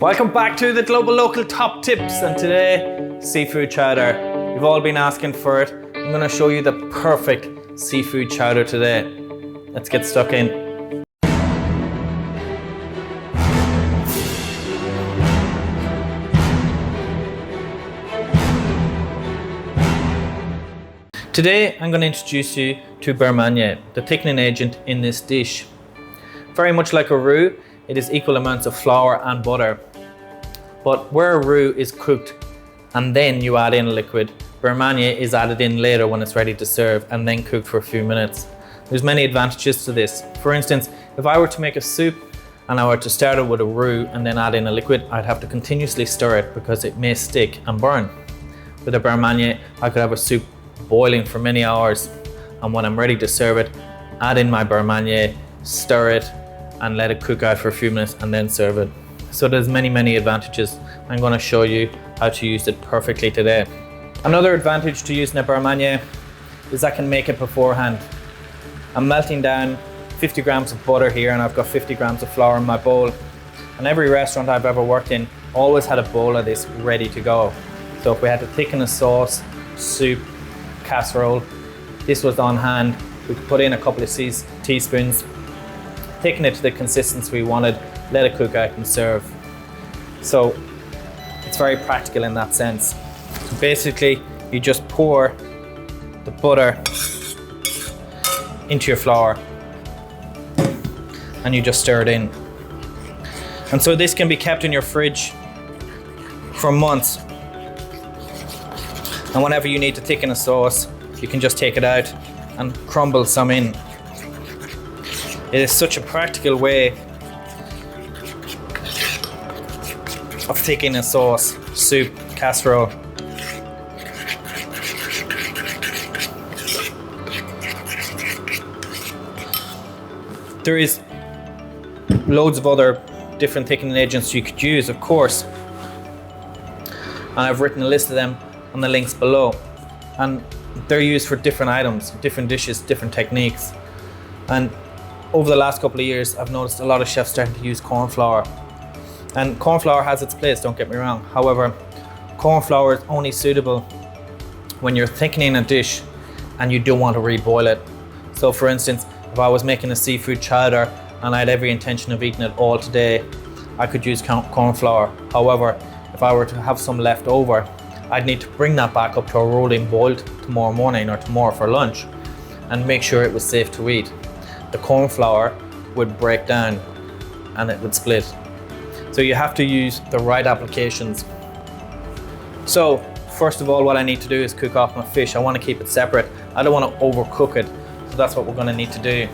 Welcome back to the Global Local Top Tips, and today, seafood chowder. You've all been asking for it. I'm going to show you the perfect seafood chowder today. Let's get stuck in. Today, I'm going to introduce you to burr manié, the thickening agent in this dish. Very much like a roux, it is equal amounts of flour and butter. But where a roux is cooked and then you add in a liquid, burr manié is added in later when it's ready to serve and then cooked for a few minutes. There's many advantages to this. For instance, if I were to make a soup and I were to start it with a roux and then add in a liquid, I'd have to continuously stir it because it may stick and burn. With a burr manié, I could have a soup boiling for many hours, and when I'm ready to serve it, add in my burr manié, stir it and let it cook out for a few minutes and then serve it. So there's many advantages. I'm going to show you how to use it perfectly today. Another advantage to using a burr manié is I can make it beforehand. I'm melting down 50 grams of butter here and I've got 50 grams of flour in my bowl. And every restaurant I've ever worked in always had a bowl of this ready to go. So if we had to thicken a sauce, soup, casserole, this was on hand. We could put in a couple of teaspoons, thicken it to the consistency we wanted, let it cook out and serve. So it's very practical in that sense. So basically, you just pour the butter into your flour and you just stir it in. And so this can be kept in your fridge for months. And whenever you need to thicken a sauce, you can just take it out and crumble some in. It is such a practical way of thickening a sauce, soup, casserole. There is loads of other different thickening agents you could use, of course. And I've written a list of them on the links below. And they're used for different items, different dishes, different techniques. And over the last couple of years, I've noticed a lot of chefs starting to use cornflour. And cornflour has its place, don't get me wrong. However, cornflour is only suitable when you're thickening a dish and you don't want to reboil it. So for instance, if I was making a seafood chowder and I had every intention of eating it all today, I could use cornflour. However, if I were to have some left over, I'd need to bring that back up to a rolling boil tomorrow morning or tomorrow for lunch and make sure it was safe to eat. The cornflour would break down and it would split. So you have to use the right applications. So first of all, what I need to do is cook off my fish. I want to keep it separate. I don't want to overcook it. So that's what we're going to need to do.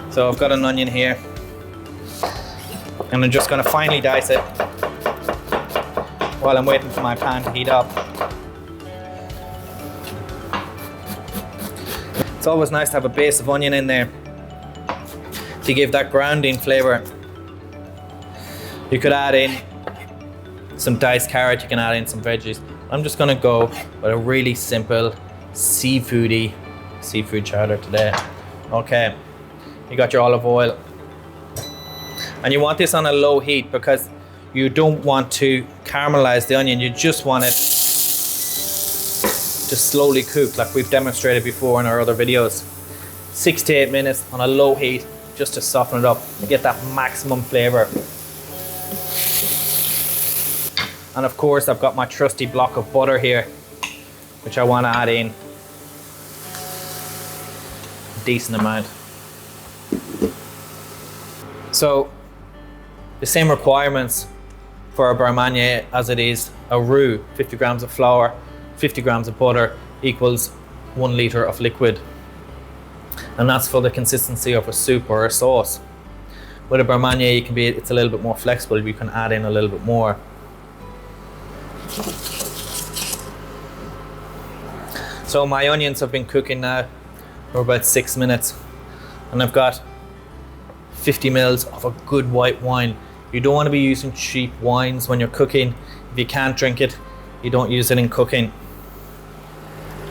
So I've got an onion here and I'm just going to finely dice it while I'm waiting for my pan to heat up. It's always nice to have a base of onion in there to give that grounding flavor. You could add in some diced carrot, you can add in some veggies. I'm just gonna go with a really simple seafood chowder today. Okay, you got your olive oil. And you want this on a low heat because you don't want to caramelize the onion, you just want it to slowly cook like we've demonstrated before in our other videos. 6 to 8 minutes on a low heat just to soften it up and get that maximum flavor. And of course, I've got my trusty block of butter here, which I want to add in a decent amount. So the same requirements for a burr manié as it is a roux. 50 grams of flour, 50 grams of butter equals 1 litre of liquid. And that's for the consistency of a soup or a sauce. With a burr manié, it's a little bit more flexible. You can add in a little bit more. So my onions have been cooking now for about 6 minutes. And I've got 50 mils of a good white wine. You don't want to be using cheap wines when you're cooking. If you can't drink it, you don't use it in cooking.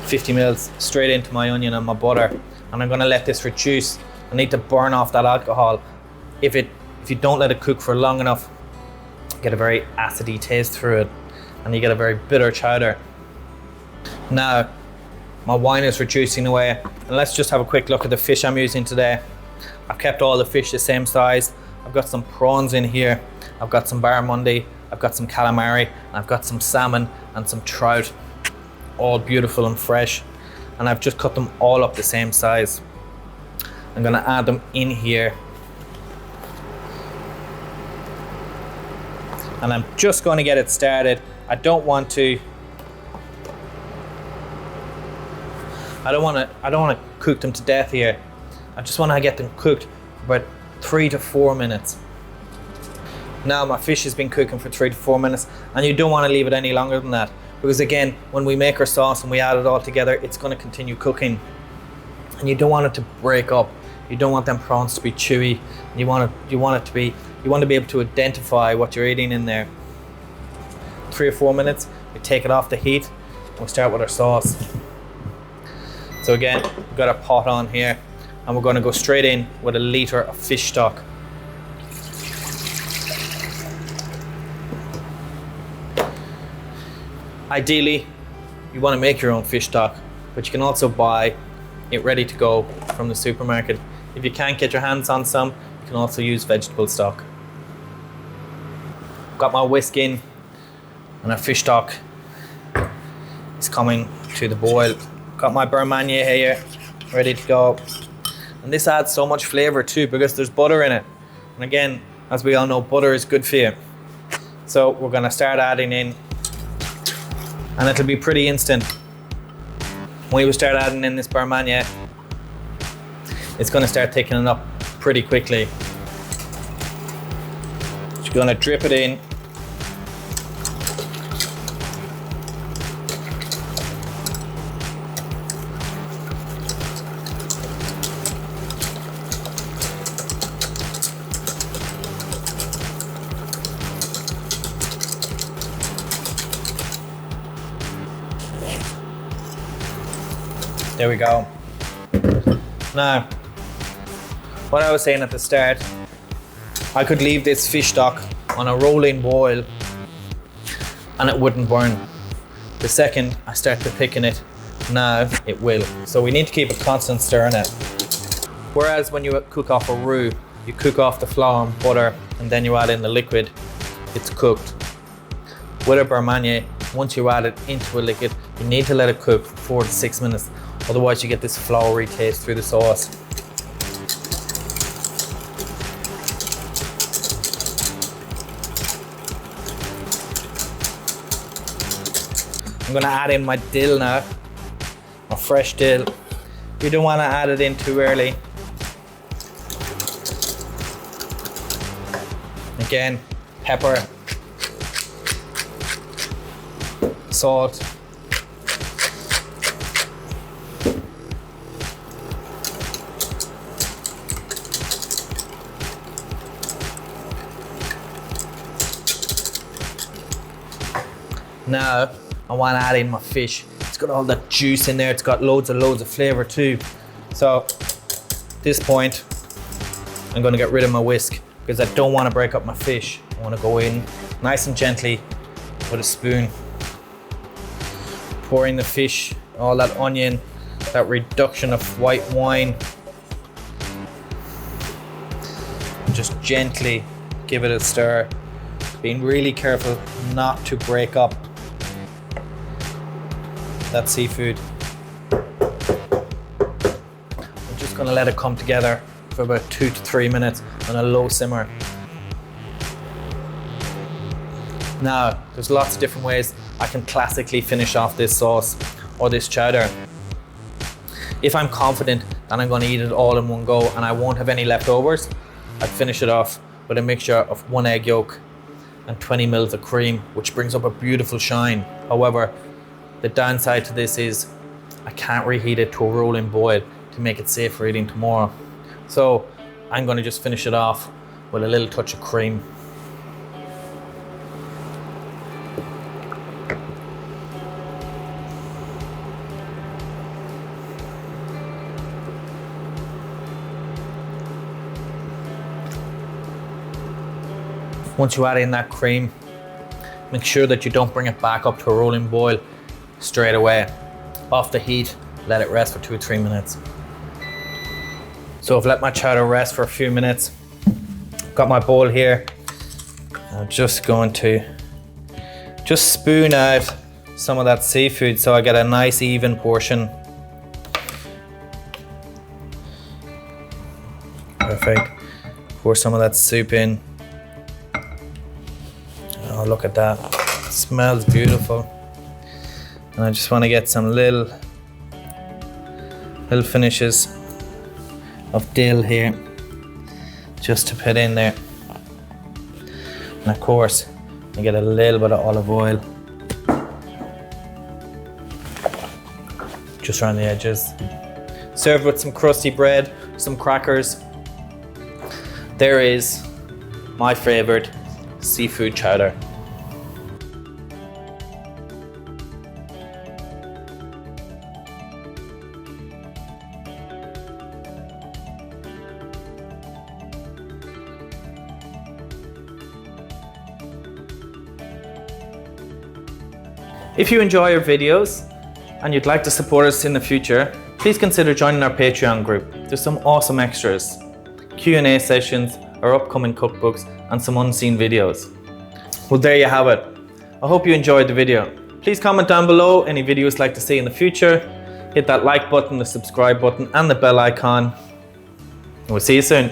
50 mils straight into my onion and my butter. And I'm going to let this reduce. I need to burn off that alcohol. If you don't let it cook for long enough, get a very acidy taste through it, and you get a very bitter chowder. Now, my wine is reducing away, and let's just have a quick look at the fish I'm using today. I've kept all the fish the same size. I've got some prawns in here, I've got some barramundi, I've got some calamari, and I've got some salmon and some trout, all beautiful and fresh, and I've just cut them all up the same size. I'm gonna add them in here, and I'm just going to get it started. I don't want to cook them to death here. I just want to get them cooked for about 3 to 4 minutes. Now my fish has been cooking for 3 to 4 minutes, and you don't want to leave it any longer than that, because again, when we make our sauce and we add it all together, it's going to continue cooking, and you don't want it to break up. You don't want them prawns to be chewy. You want to be able to identify what you're eating in there. 3 or 4 minutes, we take it off the heat, and we'll start with our sauce. So again, we've got our pot on here, and we're going to go straight in with a litre of fish stock. Ideally, you want to make your own fish stock, but you can also buy it ready to go from the supermarket. If you can't get your hands on some, you can also use vegetable stock. Got my whisk in, and our fish stock is coming to the boil. Got my burr manié here, ready to go. And this adds so much flavour too, because there's butter in it. And again, as we all know, butter is good for you. So we're going to start adding in, and it'll be pretty instant. When we start adding in this burr manié, it's going to start thickening up pretty quickly. You're going to drip it in. There we go. Now, what I was saying at the start, I could leave this fish stock on a rolling boil and it wouldn't burn. The second I start to thicken it, now it will. So we need to keep a constant stir in it. Whereas when you cook off a roux, you cook off the flour and butter, and then you add in the liquid, it's cooked. With a burr manié, once you add it into a liquid, you need to let it cook for 4 to 6 minutes. Otherwise you get this floury taste through the sauce. I'm going to add in my dill now, my fresh dill. You don't want to add it in too early. Again, pepper, salt, now I want to add in my fish. It's got all that juice in there. It's got loads of flavor too. So at this point, I'm going to get rid of my whisk, because I don't want to break up my fish. I want to go in nice and gently with a spoon, pouring the fish, all that onion, that reduction of white wine. And just gently give it a stir, being really careful not to break up that seafood. I'm just going to let it come together for about 2 to 3 minutes on a low simmer. Now, there's lots of different ways I can classically finish off this sauce or this chowder. If I'm confident that I'm going to eat it all in one go and I won't have any leftovers, I'd finish it off with a mixture of 1 egg yolk and 20 ml of cream, which brings up a beautiful shine. However, the downside to this is I can't reheat it to a rolling boil to make it safe for eating tomorrow. So I'm going to just finish it off with a little touch of cream. Once you add in that cream, Make sure that you don't bring it back up to a rolling boil straight away. Off the heat, let it rest for 2 or 3 minutes. So I've let my chowder rest for a few minutes. Got my bowl here. I'm just going to spoon out some of that seafood so I get a nice even portion. Perfect. Pour some of that soup in. Oh, look at that. It smells beautiful. And I just want to get some little finishes of dill here, just to put in there. And of course, I get a little bit of olive oil just around the edges. Served with some crusty bread, some crackers. There is my favorite seafood chowder. If you enjoy our videos and you'd like to support us in the future, please consider joining our Patreon group. There's some awesome extras, Q&A sessions, our upcoming cookbooks, and some unseen videos. Well, there you have it. I hope you enjoyed the video. Please comment down below any videos you'd like to see in the future. Hit that like button, the subscribe button, and the bell icon. We'll see you soon.